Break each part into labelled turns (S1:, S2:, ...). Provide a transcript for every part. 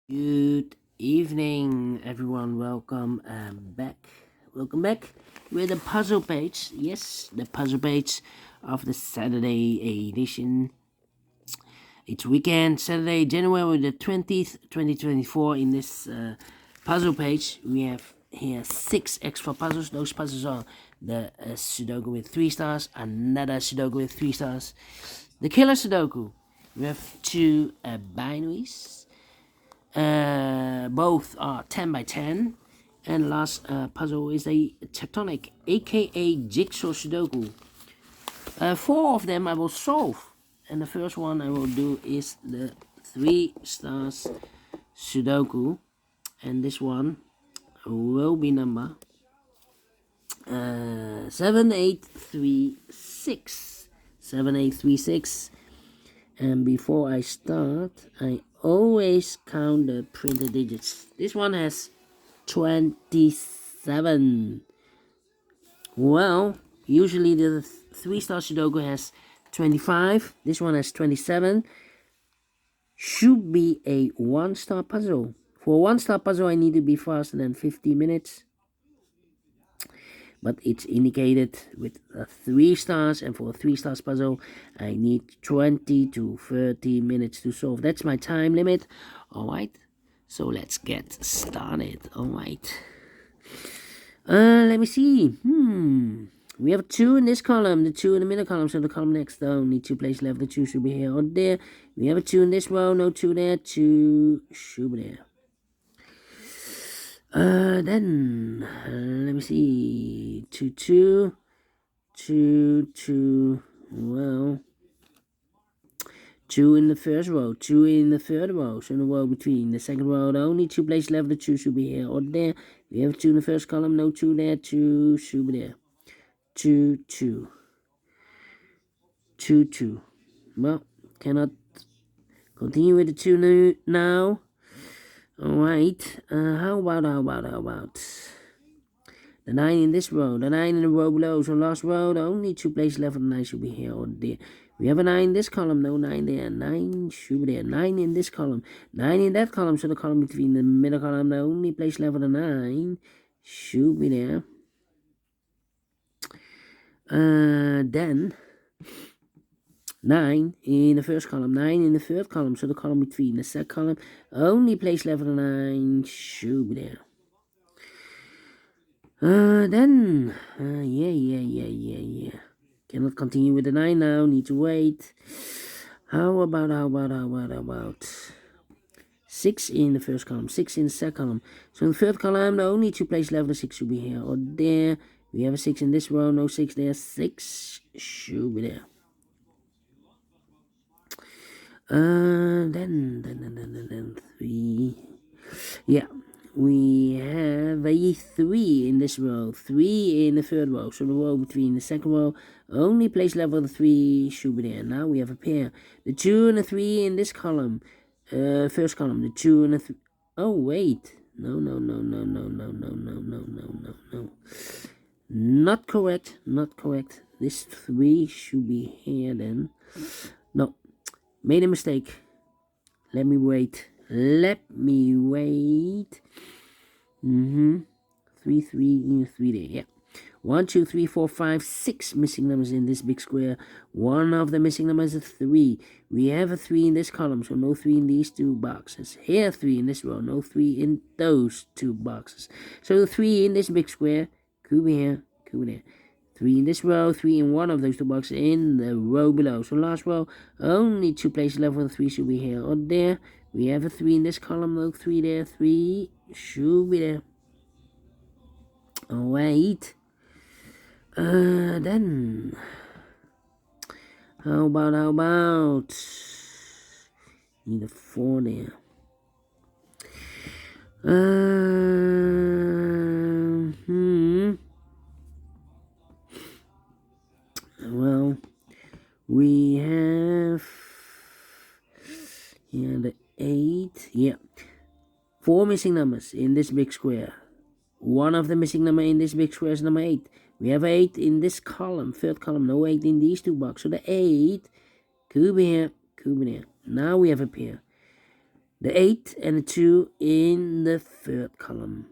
S1: Good evening, everyone. Back. Welcome back with the puzzle page. Yes, the puzzle page of the Saturday edition. It's weekend, Saturday, January the 20th, 2024. In this puzzle page, we have here 6 extra puzzles. Those puzzles are the Sudoku with 3 stars, another Sudoku with 3 stars, the killer Sudoku. We have 2 binaries. Both are 10 by 10. And last puzzle is a tectonic, aka jigsaw Sudoku. 4 of them I will solve. And the first one I will do is the 3 stars Sudoku. And this one will be number 7836. 7836. And before I start, I always count the printed digits. This one has 27. Well, usually the 3-star Sudoku has 25. This one has 27. Should be a 1-star puzzle. For a 1-star puzzle, I need to be faster than 50 minutes. But it's indicated with 3 stars, and for a 3 stars puzzle I need 20 to 30 minutes to solve. That's my time limit. Alright, so let's get started. Alright, let me see. We have 2 in this column, the 2 in the middle column, so the column next only 2 places left. The 2 should be here or there. We have a 2 in this row, no 2 there, 2 should be there. Then let me see. 2 2 2 2. Well, 2 in the first row, 2 in the third row, so in the row between the second row, the only 2 places left. The 2 should be here or there. We have 2 in the first column, no 2 there, 2 should be there. 2 2 2 2. Well, cannot continue with the 2 now. Alright, how about the 9 in this row, the 9 in the row below, so last row, the only 2 places left for the 9 should be here or there. We have a 9 in this column, no 9 there, 9 should be there, 9 in this column, 9 in that column, so the column between the middle column, the only place left for the 9 should be there. Then 9 in the first column, 9 in the third column, so the column between the second column, only place left for the 9 should be there. Then, yeah. Cannot continue with the 9 now, need to wait. How about 6 in the first column, 6 in the second column. So in the third column, the only 2 places left, the 6 should be here or there. We have a 6 in this row, no 6 there, 6 should be there. Then 3. Yeah, we have a 3 in this row, 3 in the third row, so the row between the second row, only place level the 3 should be there. Now we have a pair, the 2 and the 3 in this column, first column, the 2 and the 3. Oh wait, no, not correct. This 3 should be here then. No, made a mistake. Let me wait. 3 3 there. Yeah, 1 2 3 4 5 6 missing numbers in this big square. One of the missing numbers is 3. We have a 3 in this column, so no 3 in these 2 boxes. Here 3 in this row, no 3 in those 2 boxes. So 3 in this big square could be here, could be there. 3 in this row, 3 in one of those 2 boxes in the row below. So last row, only 2 places left for the 3 should be here or there. We have a 3 in this column, no 3 there, 3 should be there. Alright. Then how about need a 4 there. Well, we have here the 8. Yeah, 4 missing numbers in this big square. One of the missing number in this big square is number 8. We have 8 in this column, third column, no 8 in these 2 boxes. So the 8 could be here, could be there. Now we have a pair. The 8 and the 2 in the third column.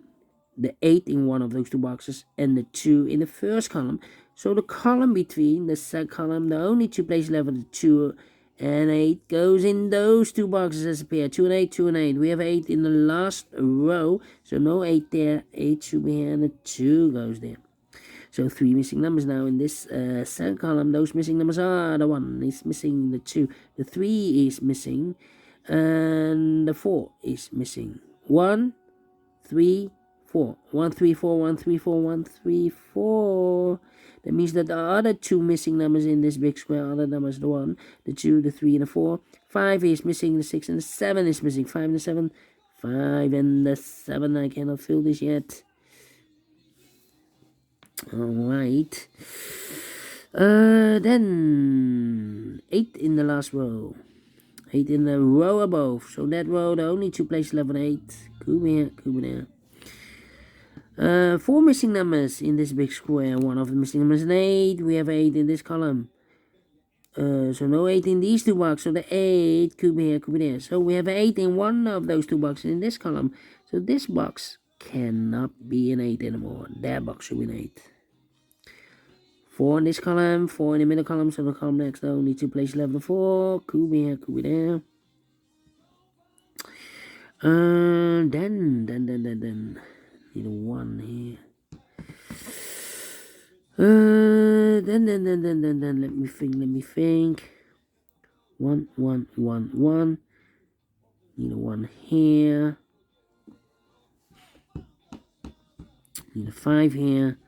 S1: The 8 in one of those two boxes and the 2 in the first column. So the column between the second column, the only two places left are the 2 and 8 goes in those two boxes as a pair. 2 and 8, 2 and 8. We have 8 in the last row, so no 8 there. 8 should be here and the 2 goes there. So 3 missing numbers now in this second column. Those missing numbers are the 1 is missing, the 2, the 3 is missing, and the 4 is missing. 1, 3, 4. 1, 3, 4, 1, 3, 4, 1, 3, 4. That means that the other two missing numbers in this big square are the numbers the 1, the 2, the 3, and the 4. 5 is missing, the 6 and the 7 is missing. 5 and the 7. 5 and the 7. I cannot fill this yet. Alright. Then 8 in the last row. 8 in the row above. So that row, the only two places left on 8. Could be here, could be there. 4 missing numbers in this big square. One of the missing numbers is an 8. We have 8 in this column. So no 8 in these two boxes. So the 8 could be here, could be there. So we have 8 in one of those two boxes in this column. So this box cannot be an 8 anymore. That box should be an 8. 4 in this column, 4 in the middle column. So the column next, the only two places left. The 4 could be here, could be there. Then need a 1 here. Then let me think. 1, 1, 1, 1. Need a 1 here. Need a 5 here.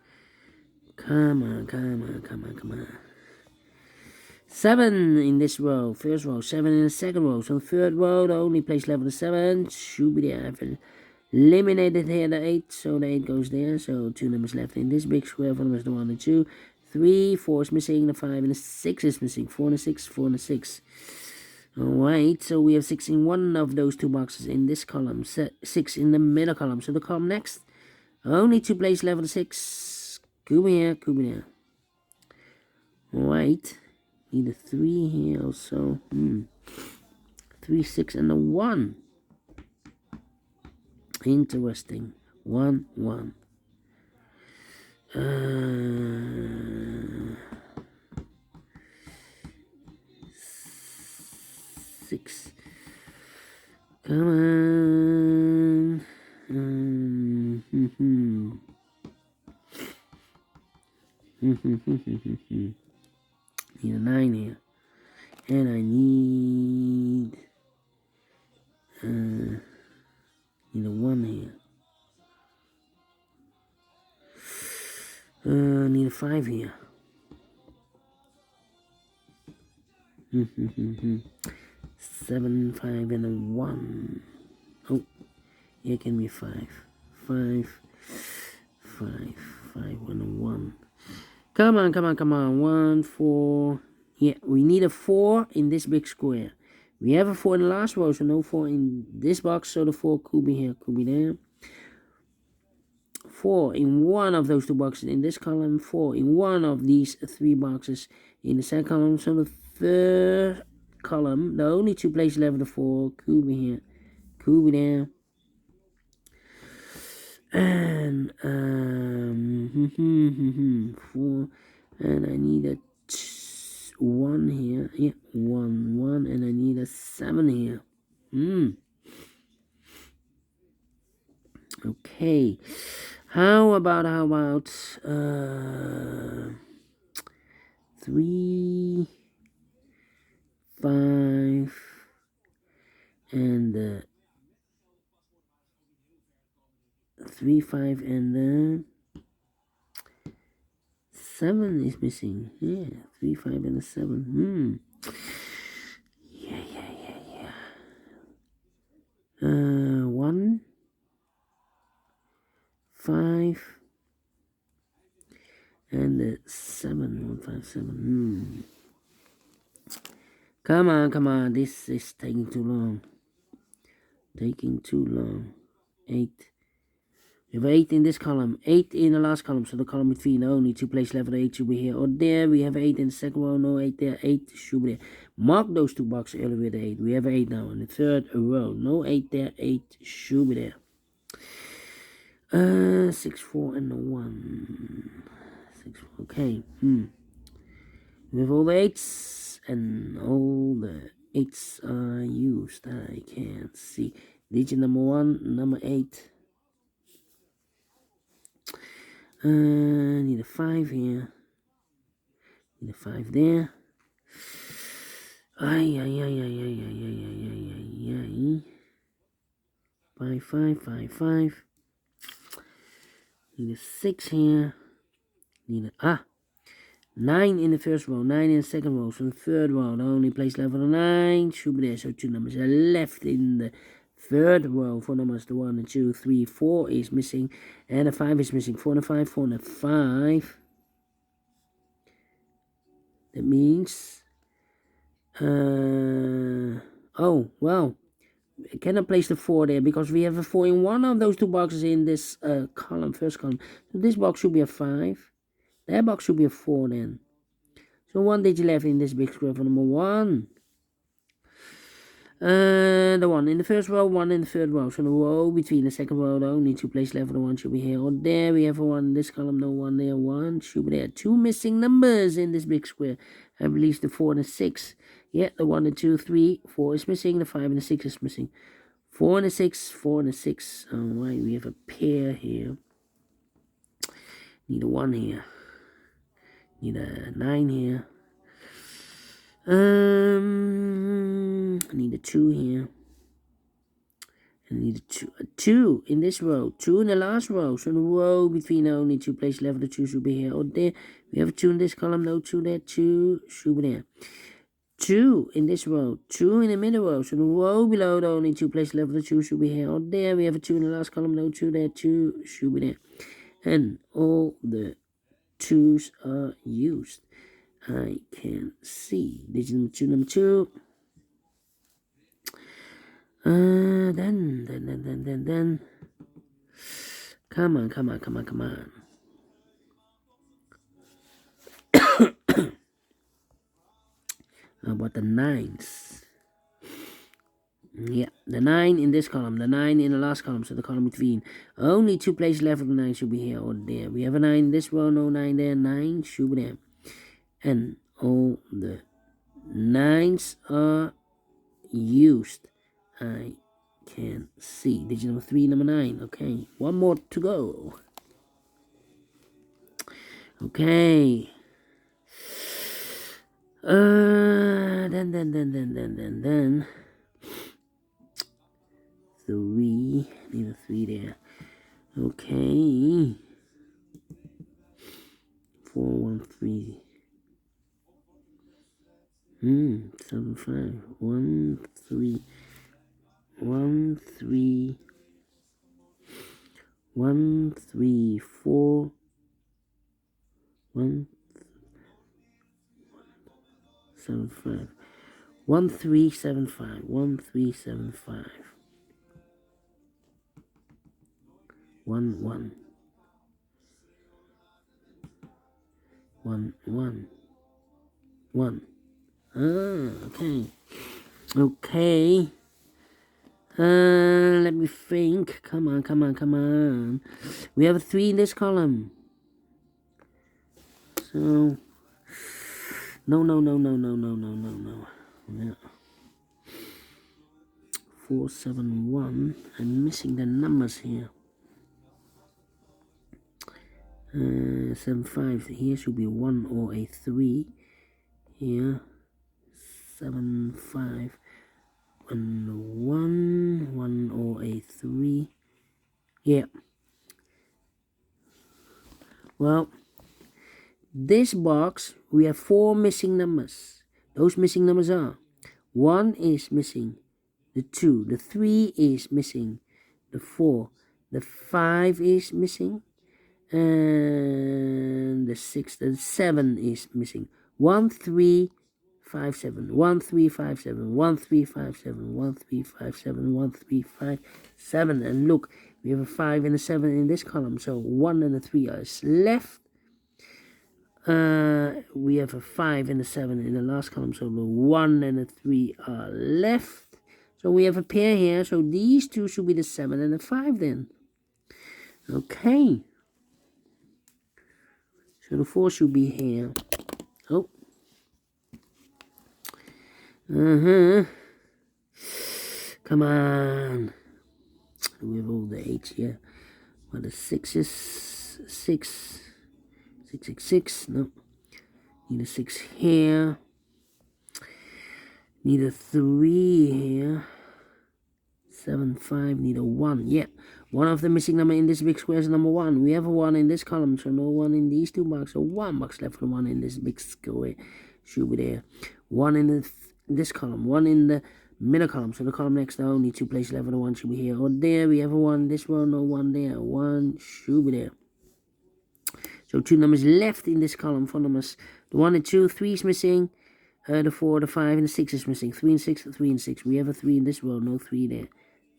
S1: Come on. 7 in this row, first row. 7 in the second row. So third row, the only place left is 7 should be there. I've eliminated here the 8, so the 8 goes there. So 2 numbers left in this big square. 4 numbers, the 1 and 2. 3, 4 is missing, the 5 and the 6 is missing. 4 and the 6, 4 and the 6. Alright, so we have 6 in one of those two boxes in this column. 6 in the middle column. So the column next, only two places left of 6. Could be here, could be there. Alright, need a 3 here also. 3, 6, and a 1. Interesting. 1, 1. 6. Come on. Need a 9 here. And I need a 1 here. Need a 5 here. 7, 5, and a 1. Oh, here can be 5. 5, 5, 5, and a 1. Come on. 1, 4. Yeah, we need a 4 in this big square. We have a 4 in the last row, so no 4 in this box, so the 4 could be here, could be there. 4 in one of those two boxes in this column. 4 in one of these 3 boxes in the second column. So the third column, the only two places left of the 4 could be here, could be there. And 4, and I need a 1 here. Yeah, 1, 1, and I need a 7 here. Okay. How about 3, 5, and 3, 5, and 7 is missing. Yeah, 3, 5, and 7. Yeah. 1, 5, and 7. 1, 5, 7. Come on. This is taking too long. 8. We have 8 in this column, 8 in the last column, so the column between only to place level 8 should be here or there. We have 8 in the second row, no 8 there, 8 should be there. Mark those two boxes earlier with 8. We have 8 now in the third row, no 8 there, 8 should be there. 6, 4, and a 1. 6, 4, okay. We have all the 8s, and all the 8s are used. I can't see. Digit number 1, number 8. Need a 5 here. Need a 5 there. Ay. 5, 5, 5, 5. Need a 6 here. Need a 9 in the first row, 9 in the second row. So in the third row, the only place level 9 should be there. So 2 numbers are left in the third row. 4 numbers, the 1 and 2, 3, 4 is missing, and a 5 is missing. 4 and a 5, 4 and a 5. That means, oh well, I cannot place the 4 there because we have a 4 in one of those two boxes in this column, first column. So this box should be a 5. That box should be a 4 then. So 1 digit left in this big square for number 1. The 1 in the first row, 1 in the third row. So the row between the second row, the only two place left for the 1 should be here or there. We have a 1 in this column, no 1 there, 1 should be there. 2 missing numbers in this big square. I release the 4 and the 6. Yeah, the 1 and 2, 3, 4 is missing. The 5 and the 6 is missing. 4 and a 6, 4 and a 6. Alright, we have a pair here. Need a 1 here. Need a 9 here. I need a 2 here. I need a 2 in this row. 2 in the last row. So the row between only two place level, the 2 should be here or there. We have a 2 in this column, no 2 there. 2 should be there. 2 in this row. 2 in the middle row. So the row below the only two place level, the 2 should be here or there. We have a 2 in the last column, no 2 there. 2 should be there. And all the 2s are used. I can see. Digit number 2, number 2. Then. Come on. How about the 9s? Yeah, the 9 in this column, the 9 in the last column, so the column between. Only two places left of the 9 should be here or there. We have a 9 in this row, no 9 there, 9 should be there. And all the 9s are used. I can see. Digit number 3, number 9. Okay, one more to go. Okay. Then. 3. Need a 3 there. Okay. 4, 1, 3. 7, 5. 1, 3. 1, 3. 1, 3, 4. 1, 7, 5. 1, 3, 7, 5. 1, 3, 7, 5. 1, 1. 1, 1. 1. Okay. Okay. Let me think. Come on. We have a 3 in this column. So, no. Yeah. 4, 7, 1. I'm missing the numbers here. 7, 5. Here should be 1 or a 3. Here. 7, 5. 1 or a 3. Yeah. Well, this box, we have 4 missing numbers. Those missing numbers are 1 is missing, the 2, the 3 is missing, the 4, the 5 is missing, and the 6, the 7 is missing. 1, 3, 5, 7, 1, 3, 5, 7, 1, 3, 5, 7, 1, 3, 5, 7, 1, 3, 5, 7. And look, We have a 5 and a 7 in this column, so 1 and a 3 is left. We have a 5 and a 7 in the last column, so the 1 and the 3 are left. So we have a pair here, so these two should be the 7 and the 5 then. Okay. So the 4 should be here. Oh. Come on. We have all the 8s here. What the 6s? 6. 6, 6, 6. No. Need a 6 here. Need a 3 here. 7, 5. Need a 1. Yeah. One of the missing number in this big square is number 1. We have a 1 in this column, so no 1 in these two boxes. So 1 box left for 1 in this big square. Should be there. 1 in this column. 1 in the middle column. So the column next to only 2 places left for the 1 should be here. Or there. We have a 1 in this row. No 1 there. 1 should be there. So 2 numbers left in this column for numbers. The 1 and 2. 3 is missing. The 4, the 5, and the 6 is missing. 3 and 6, 3 and 6. We have a 3 in this row. No 3 there.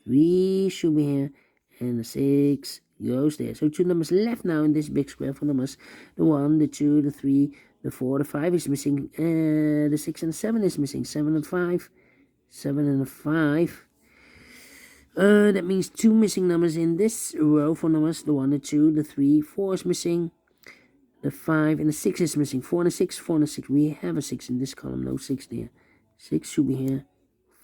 S1: 3 should be here. And the 6 goes there. So 2 numbers left now in this big square for numbers. The 1, the 2, the 3, the 4, the 5 is missing. The 6 and the 7 is missing. 7 and 5. 7 and a 5. That means 2 missing numbers in this row for numbers. The 1, the 2, the 3, 4 is missing. The 5 and the 6 is missing. 4 and a 6, 4 and a 6. We have a 6 in this column. No 6 there. 6 should be here.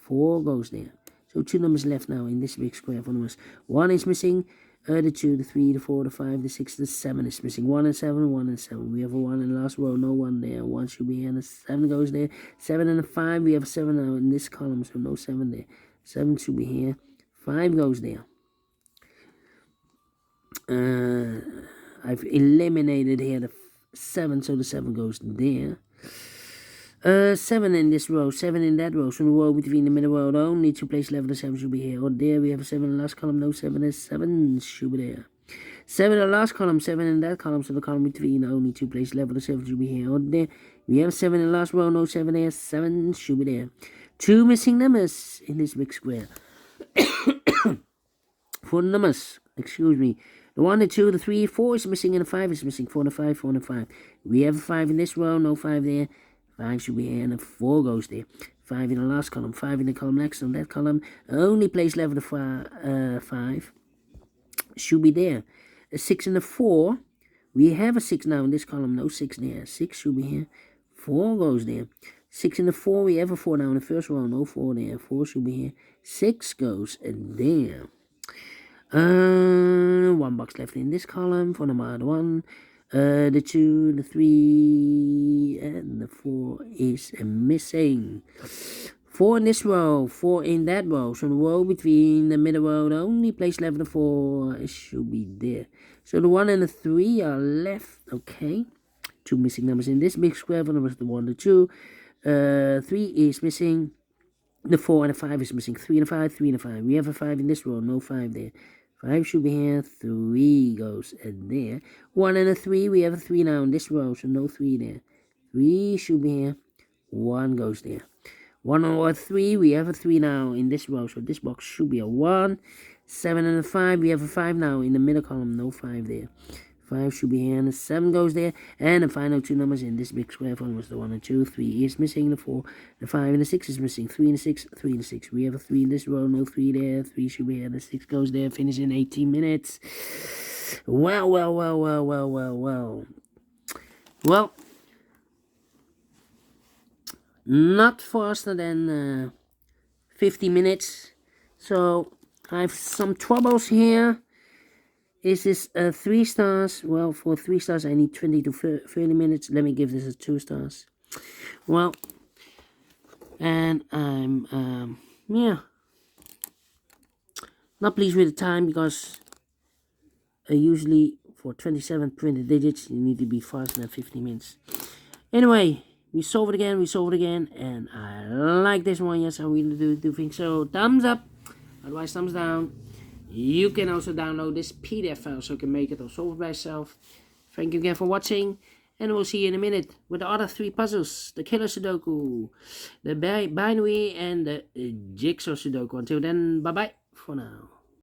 S1: 4 goes there. So 2 numbers left now in this big square for numbers. 1 is missing. The 2, the 3, the 4, the 5, the 6, the 7 is missing. 1 and 7, 1 and 7. We have a 1 in the last row. No 1 there. 1 should be here. And the 7 goes there. 7 and a 5. We have a 7 now in this column. So no 7 there. 7 should be here. 5 goes there. I've eliminated here the 7. So the 7 goes there. 7 in this row, 7 in that row. So the row between the middle row, only 2 places left. The 7 should be here. Or there, we have a 7 in the last column. No 7 is 7 should be there. 7 in the last column, 7 in that column. So the column between only 2 places left. The 7 should be here. Or there, we have 7 in the last row. No 7 there. 7 should be there. 2 missing numbers in this big square. 4 numbers. Excuse me. The 1, the 2, the 3, 4 is missing, and the 5 is missing. 4 and a 5, 4 and a 5. We have a 5 in this row. No 5 there. 5 should be here, and a 4 goes there. 5 in the last column, 5 in the column next on that column. Only place left of the 5 should be there. A 6 and a 4. We have a 6 now in this column, no 6 there. 6 should be here. 4 goes there. 6 and a 4, we have a 4 now in the first row, no 4 there. 4 should be here. 6 goes there. 1 box left in this column for number 1. The 2, the 3, and the 4 is missing. 4 in this row, 4 in that row. So the row between the middle row, the only place left the 4 should be there. So the 1 and the 3 are left. Okay. 2 missing numbers in this big square for numbers. The 1, the 2. 3 is missing. The 4 and the 5 is missing. 3 and a 5, 3 and a 5. We have a 5 in this row, no 5 there. 5 should be here, 3 goes there. 1 and a 3, we have a 3 now in this row, so no 3 there. 3 should be here, 1 goes there. 1 or 3, we have a 3 now in this row, so this box should be a 1. 7 and a 5, we have a 5 now in the middle column, no 5 there. 5 should be here, and the 7 goes there. And the final 2 numbers in this big square form was the 1 and 2. 3 is missing, the 4, the 5, and the 6 is missing. 3 and the 6, 3 and the 6. We have a 3 in this row, no 3 there. 3 should be here, and the 6 goes there. Finish in 18 minutes. Well. Well, not faster than 50 minutes. So I have some troubles here. Is this 3 stars? Well, for 3 stars, I need 20 to 30 minutes. Let me give this a 2 stars. Well, and I'm, not pleased with the time because usually for 27 printed digits, you need to be faster than 50 minutes. Anyway, we solve it again, and I like this one. Yes, I really do think so. Thumbs up, otherwise thumbs down. You can also download this PDF file so you can make it or solve it by yourself. Thank you again for watching, and we'll see you in a minute with the other 3 puzzles. The Killer Sudoku, the Binary, and the Jigsaw Sudoku. Until then, bye-bye for now.